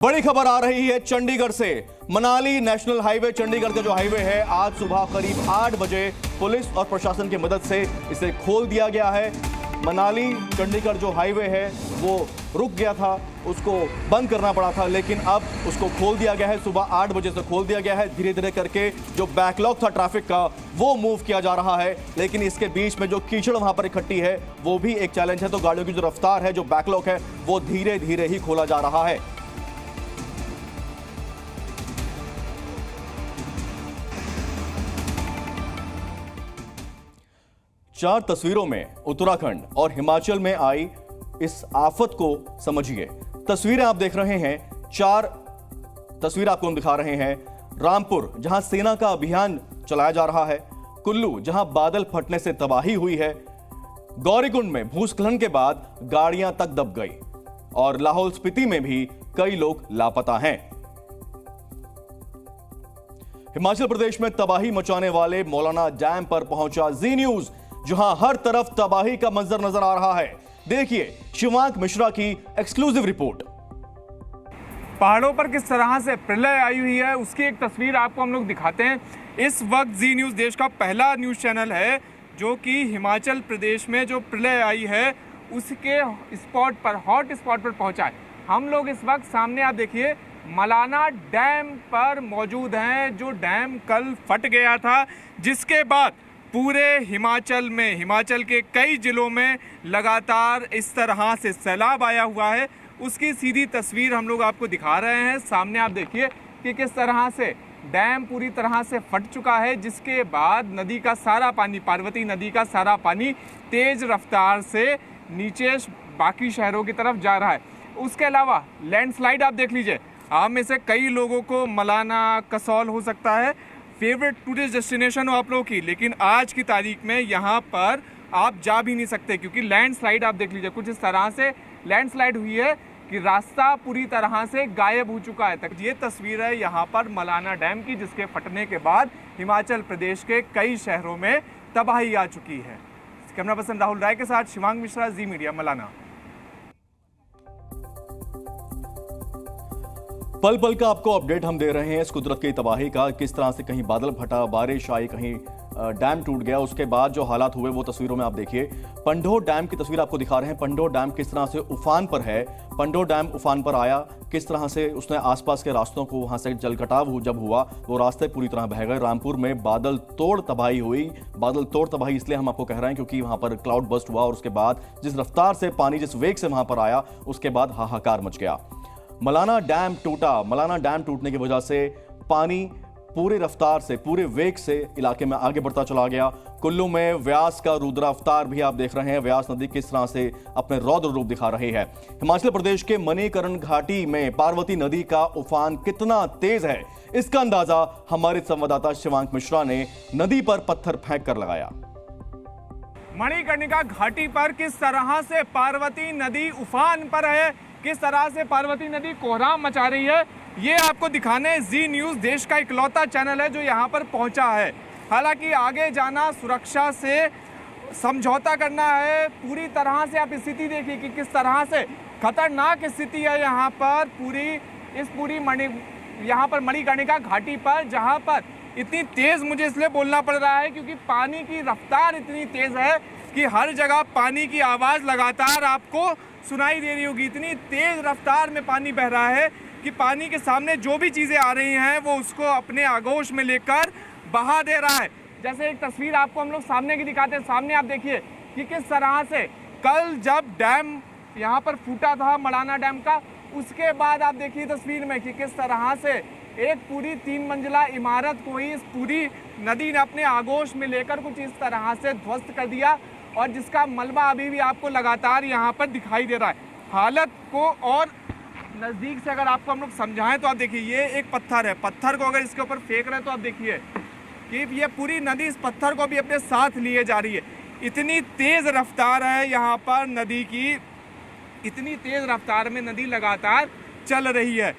बड़ी खबर आ रही है चंडीगढ़ से। मनाली नेशनल हाईवे, चंडीगढ़ का जो हाईवे है, आज सुबह करीब 8 बजे पुलिस और प्रशासन की मदद से इसे खोल दिया गया है। मनाली चंडीगढ़ जो हाईवे है वो रुक गया था, उसको बंद करना पड़ा था, लेकिन अब उसको खोल दिया गया है। सुबह 8 बजे से खोल दिया गया है। धीरे धीरे करके जो बैकलॉग था ट्रैफिक का वो मूव किया जा रहा है, लेकिन इसके बीच में जो कीचड़ वहां पर इकट्ठी है वो भी एक चैलेंज है। तो गाड़ियों की जो रफ्तार है, जो बैकलॉग है, वो धीरे धीरे ही खोला जा रहा है। चार तस्वीरों में उत्तराखंड और हिमाचल में आई इस आफत को समझिए। तस्वीरें आप देख रहे हैं, चार तस्वीर आपको हम दिखा रहे हैं। रामपुर, जहां सेना का अभियान चलाया जा रहा है। कुल्लू, जहां बादल फटने से तबाही हुई है। गौरीकुंड में भूस्खलन के बाद गाड़ियां तक दब गई। और लाहौल स्पीति में भी कई लोग लापता हैं। हिमाचल प्रदेश में तबाही मचाने वाले मौलाना डैम पर पहुंचा जी न्यूज, जहां हर तरफ तबाही का मंजर नजर आ रहा है। देखिए शिवांक मिश्रा की एक्सक्लूसिव रिपोर्ट। पहाड़ों पर किस तरह से प्रलय आई हुई है, उसकी एक तस्वीर आपको हम लोग दिखाते हैं। इस वक्त जी न्यूज़ देश का पहला न्यूज़ चैनल है जो कि हिमाचल प्रदेश में जो प्रलय आई है उसके स्पॉट पर, हॉट स्पॉट पर पहुंचा है। हम लोग इस वक्त सामने आप देखिए मलाना डैम पर मौजूद हैं, जो डैम कल फट गया था, जिसके बाद पूरे हिमाचल में, हिमाचल के कई जिलों में लगातार इस तरह से सैलाब आया हुआ है। उसकी सीधी तस्वीर हम लोग आपको दिखा रहे हैं। सामने आप देखिए कि किस तरह से डैम पूरी तरह से फट चुका है, जिसके बाद नदी का सारा पानी, पार्वती नदी का सारा पानी तेज रफ्तार से नीचे बाकी शहरों की तरफ जा रहा है। उसके अलावा लैंडस्लाइड आप देख लीजिए। आप में से कई लोगों को मलाना, कसौल हो सकता है फेवरेट टूरिस्ट डेस्टिनेशन हो आप लोगों की, लेकिन आज की तारीख में यहाँ पर आप जा भी नहीं सकते, क्योंकि लैंडस्लाइड आप देख लीजिए। कुछ इस तरह से लैंडस्लाइड हुई है कि रास्ता पूरी तरह से गायब हो चुका है। तक ये तस्वीर है यहाँ पर मलाना डैम की, जिसके फटने के बाद हिमाचल प्रदेश के कई शहरों में तबाही आ चुकी है। कैमरा पर्सन राहुल राय के साथ शिवांक मिश्रा, जी मीडिया, मलाना। पल पल का आपको अपडेट हम दे रहे हैं इस कुदरत की तबाही का। किस तरह से कहीं बादल फटा, बारिश आई, कहीं डैम टूट गया, उसके बाद जो हालात हुए वो तस्वीरों में आप देखिए। पंडोह डैम की तस्वीर आपको दिखा रहे हैं। पंडोह डैम किस तरह से उफान पर है। पंडोह डैम उफान पर आया, किस तरह से उसने आसपास के रास्तों को, वहां से जल कटाव जब हुआ वो रास्ते पूरी तरह बह गए। रामपुर में बादल तोड़ तबाही हुई। बादल तोड़ तबाही इसलिए हम आपको कह रहे हैं क्योंकि वहां पर क्लाउड बस्ट हुआ और उसके बाद जिस रफ्तार से पानी, जिस वेग से वहां पर आया, उसके बाद हाहाकार मच गया। मलाना डैम टूटा। मलाना डैम टूटने की वजह से पानी पूरी रफ्तार से, पूरे वेग से इलाके में आगे बढ़ता चला गया। कुल्लू में व्यास का रुद्र अवतार भी आप देख रहे हैं। व्यास नदी किस तरह से अपने रौद्र रूप दिखा रही है। हिमाचल प्रदेश के मणिकरण घाटी में पार्वती नदी का उफान कितना तेज है, इसका अंदाजा हमारे संवाददाता शिवांक मिश्रा ने नदी पर पत्थर फेंक कर लगाया। मणिकर्णिका घाटी पर किस तरह से पार्वती नदी उफान पर है, किस तरह से पार्वती नदी कोहराम मचा रही है, ये आपको दिखाने जी न्यूज़ देश का इकलौता चैनल है जो यहाँ पर पहुँचा है। हालांकि आगे जाना, सुरक्षा से समझौता करना है। पूरी तरह से आप स्थिति देखिए कि किस तरह से खतरनाक स्थिति है यहाँ पर यहाँ पर मणिकर्णिका घाटी पर, जहाँ पर इतनी तेज़, मुझे इसलिए बोलना पड़ रहा है क्योंकि पानी की रफ्तार इतनी तेज़ है कि हर जगह पानी की आवाज़ लगातार आपको सुनाई दे रही होगी। इतनी तेज़ रफ्तार में पानी बह रहा है कि पानी के सामने जो भी चीज़ें आ रही हैं वो उसको अपने आगोश में लेकर बहा दे रहा है। जैसे एक तस्वीर आपको हम लोग सामने की दिखाते हैं। सामने आप देखिए कि किस तरह से कल जब डैम यहाँ पर फूटा था, मलाना डैम का, उसके बाद आप देखिए तस्वीर में कि किस तरह से एक पूरी 3 मंजिला इमारत को ही इस पूरी नदी ने अपने आगोश में लेकर कुछ इस तरह से ध्वस्त कर दिया, और जिसका मलबा अभी भी आपको लगातार यहाँ पर दिखाई दे रहा है। हालत को और नज़दीक से अगर आपको हम लोग समझाएं तो आप देखिए, ये एक पत्थर है। पत्थर को अगर इसके ऊपर फेंक रहे हैं तो आप देखिए कि ये पूरी नदी इस पत्थर को भी अपने साथ लिए जा रही है। इतनी तेज़ रफ्तार है यहाँ पर नदी की, इतनी तेज़ रफ्तार में नदी लगातार चल रही है।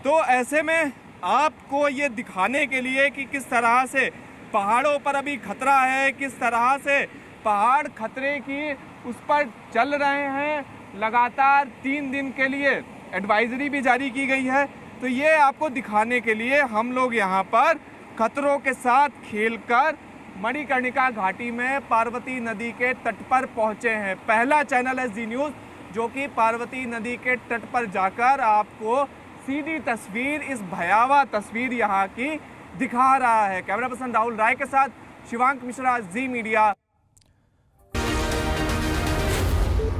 तो ऐसे में आपको ये दिखाने के लिए कि किस तरह से पहाड़ों पर अभी खतरा है, किस तरह से पहाड़ खतरे की उस पर चल रहे हैं लगातार 3 दिन के लिए। एडवाइजरी भी जारी की गई है। तो ये आपको दिखाने के लिए हम लोग यहाँ पर खतरों के साथ खेलकर मणिकर्णिका घाटी में पार्वती नदी के तट पर पहुंचे हैं। पहला चैनल है जी न्यूज़ जो कि पार्वती नदी के तट पर जाकर आपको सीधी तस्वीर, इस भयावह तस्वीर यहाँ की दिखा रहा है। कैमरा पर्सन राहुल राय के साथ शिवांक मिश्रा, जी मीडिया।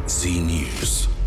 जी न्यूज़।